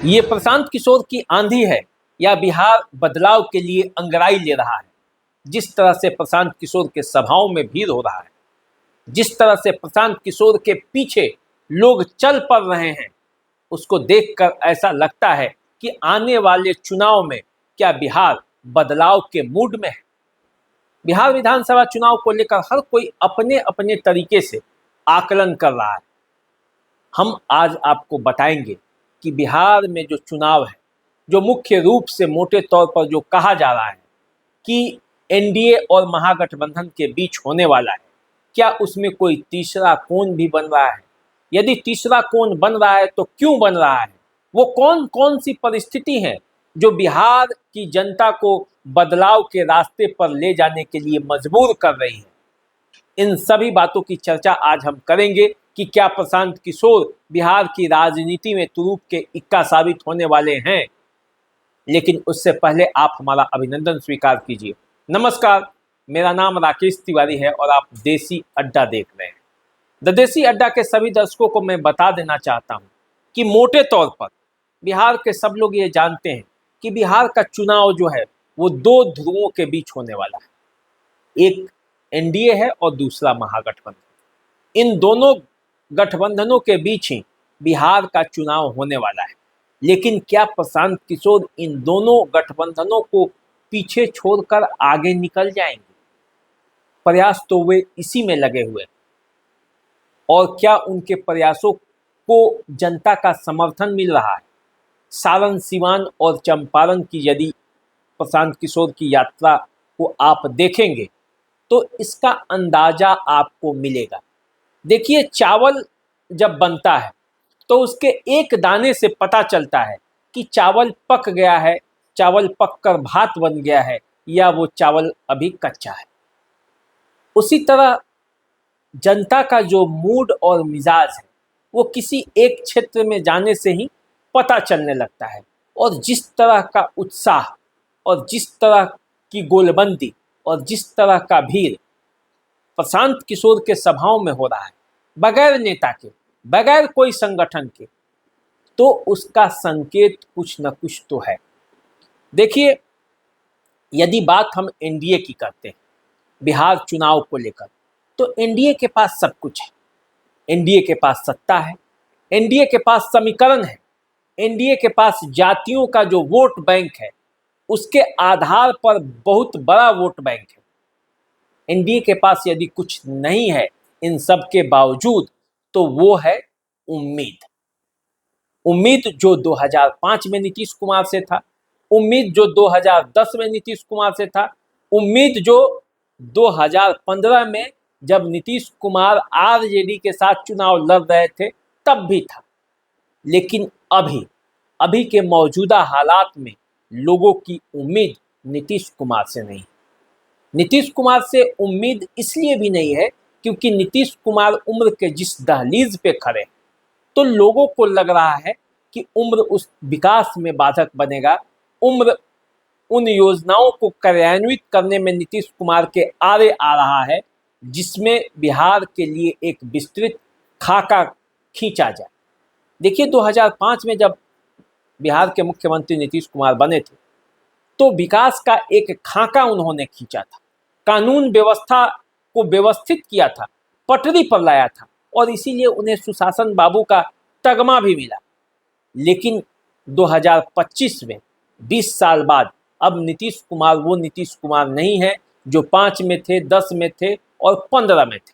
ये प्रशांत किशोर की आंधी है या बिहार बदलाव के लिए अंगड़ाई ले रहा है। जिस तरह से प्रशांत किशोर के सभाओं में भीड़ हो रहा है, जिस तरह से प्रशांत किशोर के पीछे लोग चल पड़ रहे हैं, उसको देखकर ऐसा लगता है कि आने वाले चुनाव में क्या बिहार बदलाव के मूड में है। बिहार विधानसभा चुनाव को लेकर हर कोई अपने अपने तरीके से आकलन कर रहा है। हम आज आपको बताएंगे कि बिहार में जो चुनाव है, जो मुख्य रूप से मोटे तौर पर जो कहा जा रहा है कि एनडीए और महागठबंधन के बीच होने वाला है, क्या उसमें कोई तीसरा कोण भी बन रहा है? यदि तीसरा कोण बन रहा है तो क्यों बन रहा है? वो कौन कौन सी परिस्थिति है जो बिहार की जनता को बदलाव के रास्ते पर ले जाने के लिए मजबूर कर रही है? इन सभी बातों की चर्चा आज हम करेंगे कि क्या प्रशांत किशोर बिहार की राजनीति में तुरूप के इक्का साबित होने वाले हैं। लेकिन उससे पहले आप हमारा अभिनंदन स्वीकार कीजिए। नमस्कार, मेरा नाम राकेश तिवारी है और आप देसी अड्डा देख रहे हैं। द देसी अड्डा के सभी दर्शकों को मैं बता देना चाहता हूं कि मोटे तौर पर बिहार के सब लोग ये जानते हैं कि बिहार का चुनाव जो है वो दो ध्रुवों के बीच होने वाला है। एक एनडीए है और दूसरा महागठबंधन। इन दोनों गठबंधनों के बीच ही बिहार का चुनाव होने वाला है। लेकिन क्या प्रशांत किशोर इन दोनों गठबंधनों को पीछे छोड़कर आगे निकल जाएंगे? प्रयास तो वे इसी में लगे हुए, और क्या उनके प्रयासों को जनता का समर्थन मिल रहा है? सारण, सीवान और चंपारण की यदि प्रशांत किशोर की यात्रा को आप देखेंगे तो इसका अंदाजा आपको मिलेगा। देखिए, चावल जब बनता है तो उसके एक दाने से पता चलता है कि चावल पक गया है, चावल पककर भात बन गया है, या वो चावल अभी कच्चा है। उसी तरह जनता का जो मूड और मिजाज है वो किसी एक क्षेत्र में जाने से ही पता चलने लगता है। और जिस तरह का उत्साह और जिस तरह की गोलबंदी और जिस तरह का भीड़ प्रशांत किशोर के सभाओं में हो रहा है, बगैर नेता के, बगैर कोई संगठन के, तो उसका संकेत कुछ न कुछ तो है। देखिए, यदि बात हम एनडीए की करते हैं बिहार चुनाव को लेकर, तो एनडीए के पास सब कुछ है। एनडीए के पास सत्ता है, एनडीए के पास समीकरण है, एनडीए के पास जातियों का जो वोट बैंक है उसके आधार पर बहुत बड़ा वोट बैंक है। एनडीए के पास यदि कुछ नहीं है इन सब के बावजूद, तो वो है उम्मीद। उम्मीद जो 2005 में नीतीश कुमार से था, उम्मीद जो 2010 में नीतीश कुमार से था, उम्मीद जो 2015 में जब नीतीश कुमार आरजेडी के साथ चुनाव लड़ रहे थे तब भी था। लेकिन अभी के मौजूदा हालात में लोगों की उम्मीद नीतीश कुमार से नहीं। नीतीश कुमार से उम्मीद इसलिए भी नहीं है क्योंकि नीतीश कुमार उम्र के जिस दहलीज पे खड़े, तो लोगों को लग रहा है कि उम्र उस विकास में बाधक बनेगा। उम्र उन योजनाओं को कार्यान्वित करने में नीतीश कुमार के आरे आ रहा है जिसमें बिहार के लिए एक विस्तृत खाका खींचा जाए। देखिए, 2005 में जब बिहार के मुख्यमंत्री नीतीश कुमार बने थे तो विकास का एक खाका उन्होंने खींचा था, कानून व्यवस्था को व्यवस्थित किया था, पटरी पर लाया था, और इसीलिए उन्हें सुशासन बाबू का तगमा भी मिला। लेकिन 2025 में 20 साल बाद अब नीतीश कुमार वो नीतीश कुमार नहीं है जो 5 में थे, 10 में थे और 15 में थे।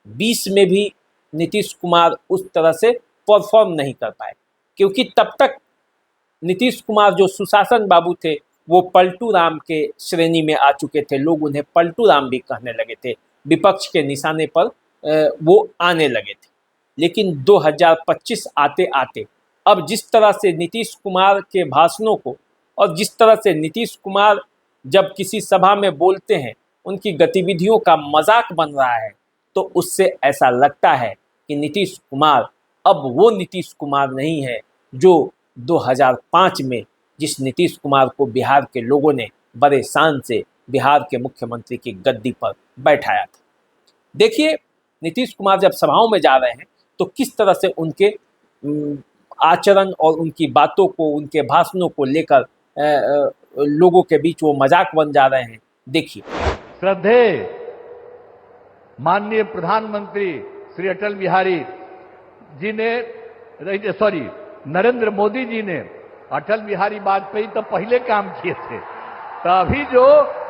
20 में भी नीतीश कुमार उस तरह से परफॉर्म नहीं कर पाए, क्योंकि तब तक नीतीश कुमार जो सुशासन बाबू थे वो पलटू राम के श्रेणी में आ चुके थे। लोग उन्हें पलटू राम भी कहने लगे थे, विपक्ष के निशाने पर वो आने लगे थे। लेकिन 2025 आते आते अब जिस तरह से नीतीश कुमार के भाषणों को और जिस तरह से नीतीश कुमार जब किसी सभा में बोलते हैं उनकी गतिविधियों का मजाक बन रहा है, तो उससे ऐसा लगता है कि नीतीश कुमार अब वो नीतीश कुमार नहीं है जो 2005 में जिस नीतीश कुमार को बिहार के लोगों ने बड़े शान से बिहार के मुख्यमंत्री की गद्दी पर बैठाया था। देखिए, नीतीश कुमार जब सभाओं में जा रहे हैं तो किस तरह से उनके आचरण और उनकी बातों को, उनके भाषणों को लेकर लोगों के बीच वो मजाक बन जा रहे हैं। देखिए। श्रद्धेय माननीय प्रधानमंत्री श्री अटल बिहारी जी ने, नरेंद्र मोदी जी ने अटल बिहारी वाजपेयी तो पहले काम किए थे, तो अभी जो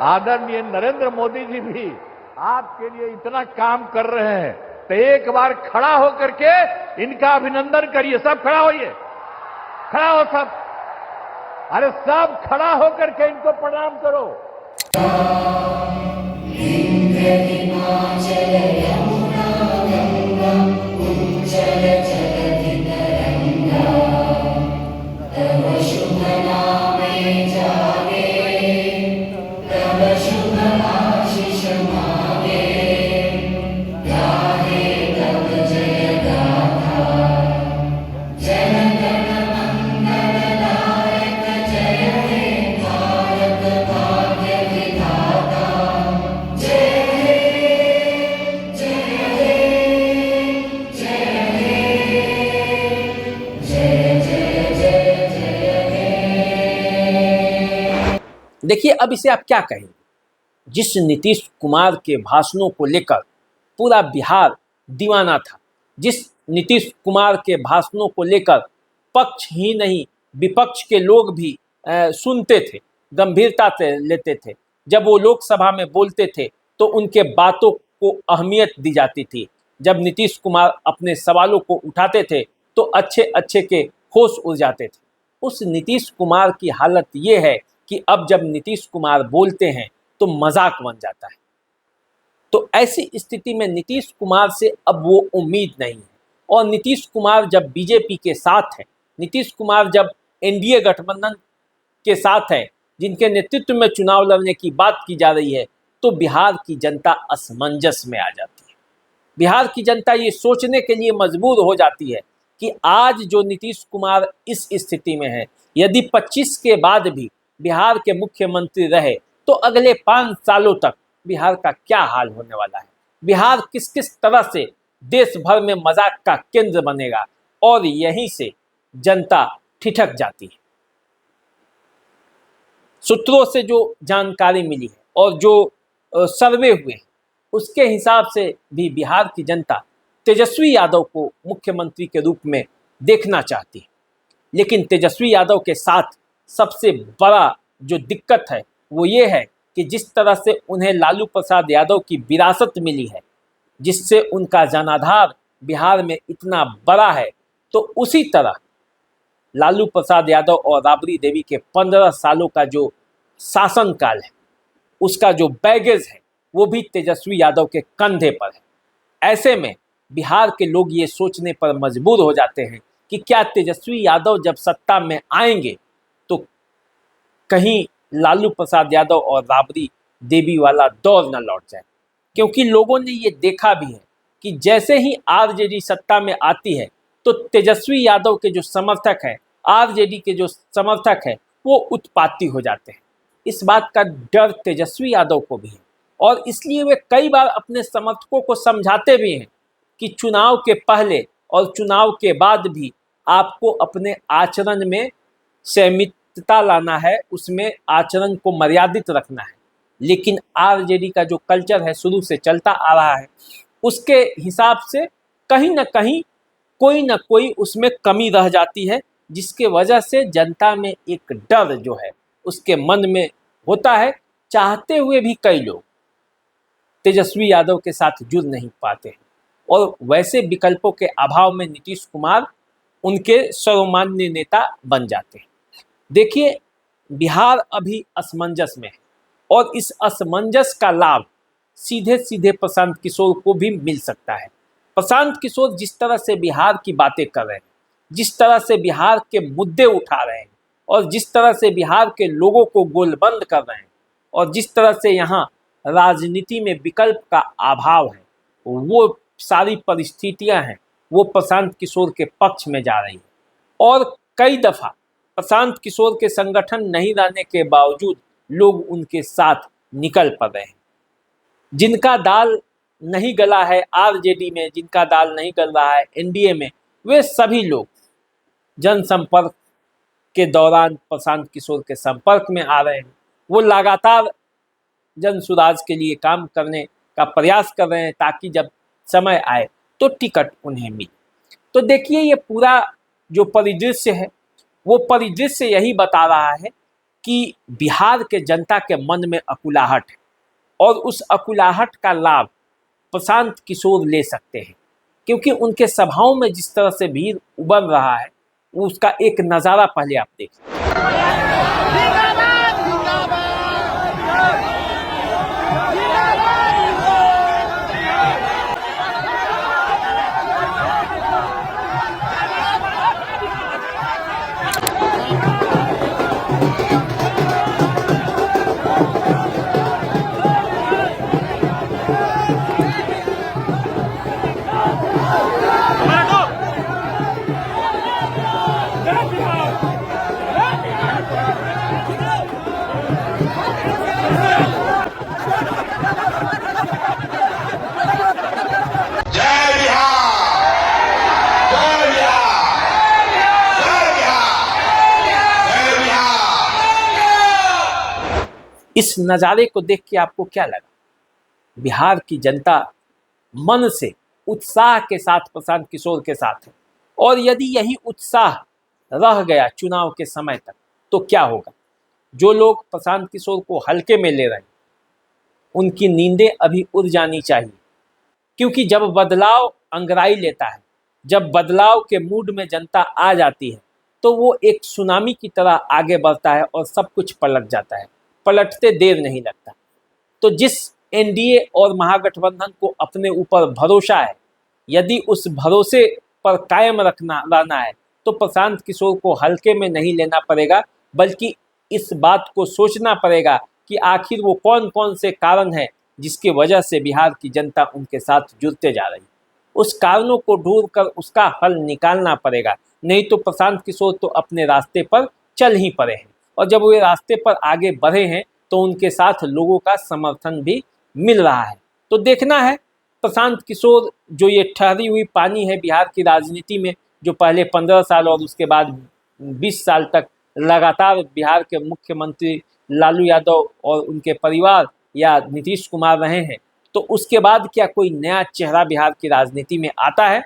आदरणीय नरेंद्र मोदी जी भी आपके लिए इतना काम कर रहे हैं, तो एक बार खड़ा होकर के इनका अभिनंदन करिए। सब खड़ा होइए, खड़ा हो सब, अरे सब खड़ा होकर के इनको प्रणाम करो। देखिए, अब इसे आप क्या कहेंगे? जिस नीतीश कुमार के भाषणों को लेकर पूरा बिहार दीवाना था, जिस नीतीश कुमार के भाषणों को लेकर पक्ष ही नहीं विपक्ष के लोग भी सुनते थे, गंभीरता से लेते थे, जब वो लोकसभा में बोलते थे तो उनके बातों को अहमियत दी जाती थी, जब नीतीश कुमार अपने सवालों को उठाते थे तो अच्छे अच्छे के होश उड़ जाते थे। उस नीतीश कुमार की हालत ये है कि अब जब नीतीश कुमार बोलते हैं तो मजाक बन जाता है। तो ऐसी स्थिति में नीतीश कुमार से अब वो उम्मीद नहीं है। और नीतीश कुमार जब बीजेपी के साथ है, नीतीश कुमार जब एनडीए गठबंधन के साथ है, जिनके नेतृत्व में चुनाव लड़ने की बात की जा रही है, तो बिहार की जनता असमंजस में आ जाती है। बिहार की जनता ये सोचने के लिए मजबूर हो जाती है कि आज जो नीतीश कुमार इस स्थिति में है, यदि 25 के बाद भी बिहार के मुख्यमंत्री रहे तो अगले 5 सालों तक बिहार का क्या हाल होने वाला है, बिहार किस किस तरह से देश भर में मजाक का केंद्र बनेगा। और यहीं से जनता ठिठक जाती है। सूत्रों से जो जानकारी मिली है और जो सर्वे हुए हैं, उसके हिसाब से भी बिहार की जनता तेजस्वी यादव को मुख्यमंत्री के रूप में देखना चाहती है। लेकिन तेजस्वी यादव के साथ सबसे बड़ा जो दिक्कत है वो ये है कि जिस तरह से उन्हें लालू प्रसाद यादव की विरासत मिली है, जिससे उनका जनाधार बिहार में इतना बड़ा है, तो उसी तरह लालू प्रसाद यादव और राबड़ी देवी के 15 सालों का जो शासनकाल है, उसका जो बैगेज है, वो भी तेजस्वी यादव के कंधे पर है। ऐसे में बिहार के लोग ये सोचने पर मजबूर हो जाते हैं कि क्या तेजस्वी यादव जब सत्ता में आएंगे तो कहीं लालू प्रसाद यादव और राबड़ी देवी वाला दौर न लौट जाए। क्योंकि लोगों ने ये देखा भी है कि जैसे ही आरजेडी सत्ता में आती है तो तेजस्वी यादव के जो समर्थक हैं, आरजेडी के जो समर्थक हैं, वो उत्पाती हो जाते हैं। इस बात का डर तेजस्वी यादव को भी है और इसलिए वे कई बार अपने समर्थकों को समझाते भी हैं कि चुनाव के पहले और चुनाव के बाद भी आपको अपने आचरण में संयमितता लाना है, उसमें आचरण को मर्यादित रखना है। लेकिन आरजेडी का जो कल्चर है, शुरू से चलता आ रहा है, उसके हिसाब से कहीं ना कहीं कोई ना कोई उसमें कमी रह जाती है, जिसके वजह से जनता में एक डर जो है उसके मन में होता है। चाहते हुए भी कई लोग तेजस्वी यादव के साथ जुड़ नहीं पाते हैं और वैसे विकल्पों के अभाव में नीतीश कुमार उनके सर्वमान्य नेता बन जाते हैं। देखिए, बिहार अभी असमंजस में है और इस असमंजस का लाभ सीधे सीधे प्रशांत किशोर को भी मिल सकता है। प्रशांत किशोर जिस तरह से बिहार की बातें कर रहे हैं, जिस तरह से बिहार के मुद्दे उठा रहे हैं और जिस तरह से बिहार के लोगों को गोलबंद कर रहे हैं और जिस तरह से यहाँ राजनीति में विकल्प का अभाव है, वो सारी परिस्थितियां हैं वो प्रशांत किशोर के पक्ष में जा रही हैं। और कई दफ़ा प्रशांत किशोर के संगठन नहीं रहने के बावजूद लोग उनके साथ निकल पड़ रहे हैं। जिनका दाल नहीं गला है आरजेडी में, जिनका दाल नहीं गल रहा है एनडीए में, वे सभी लोग जनसंपर्क के दौरान प्रशांत किशोर के संपर्क में आ रहे हैं, वो लगातार जन सुराज के लिए काम करने का प्रयास कर रहे हैं ताकि जब समय आए तो टिकट उन्हें मिले। तो देखिए, ये पूरा जो परिदृश्य है वो परिदृश्य यही बता रहा है कि बिहार के जनता के मन में अकुलाहट है और उस अकुलाहट का लाभ प्रशांत किशोर ले सकते हैं, क्योंकि उनके सभाओं में जिस तरह से भीड़ उमड़ रहा है उसका एक नज़ारा पहले आप देख सकते हैं। इस नज़ारे को देख के आपको क्या लगा? बिहार की जनता मन से उत्साह के साथ प्रशांत किशोर के साथ है, और यदि यही उत्साह रह गया चुनाव के समय तक तो क्या होगा? जो लोग प्रशांत किशोर को हल्के में ले रहे हैं उनकी नींदें अभी उड़ जानी चाहिए, क्योंकि जब बदलाव अंगड़ाई लेता है, जब बदलाव के मूड में जनता आ जाती है तो वो एक सुनामी की तरह आगे बढ़ता है और सब कुछ पलट जाता है। पलटते देर नहीं लगता। तो जिस एनडीए और महागठबंधन को अपने ऊपर भरोसा है, यदि उस भरोसे पर कायम रहना है तो प्रशांत किशोर को हल्के में नहीं लेना पड़ेगा, बल्कि इस बात को सोचना पड़ेगा कि आखिर वो कौन कौन से कारण हैं जिसकी वजह से बिहार की जनता उनके साथ जुड़ते जा रही है। उस कारणों को ढूंढ कर उसका हल निकालना पड़ेगा, नहीं तो प्रशांत किशोर तो अपने रास्ते पर चल ही पड़े हैं, और जब वे रास्ते पर आगे बढ़े हैं तो उनके साथ लोगों का समर्थन भी मिल रहा है। तो देखना है प्रशांत किशोर जो ये ठहरी हुई पानी है बिहार की राजनीति में, जो पहले 15 साल और उसके बाद 20 साल तक लगातार बिहार के मुख्यमंत्री लालू यादव और उनके परिवार या नीतीश कुमार रहे हैं, तो उसके बाद क्या कोई नया चेहरा बिहार की राजनीति में आता है?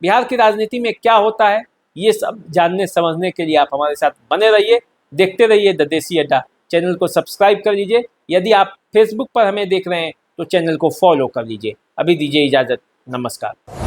बिहार की राजनीति में क्या होता है, ये सब जानने समझने के लिए आप हमारे साथ बने रहिए, देखते रहिए द देसी अड्डा। चैनल को सब्सक्राइब कर लीजिए। यदि आप फेसबुक पर हमें देख रहे हैं तो चैनल को फॉलो कर लीजिए। अभी दीजिए इजाज़त, नमस्कार।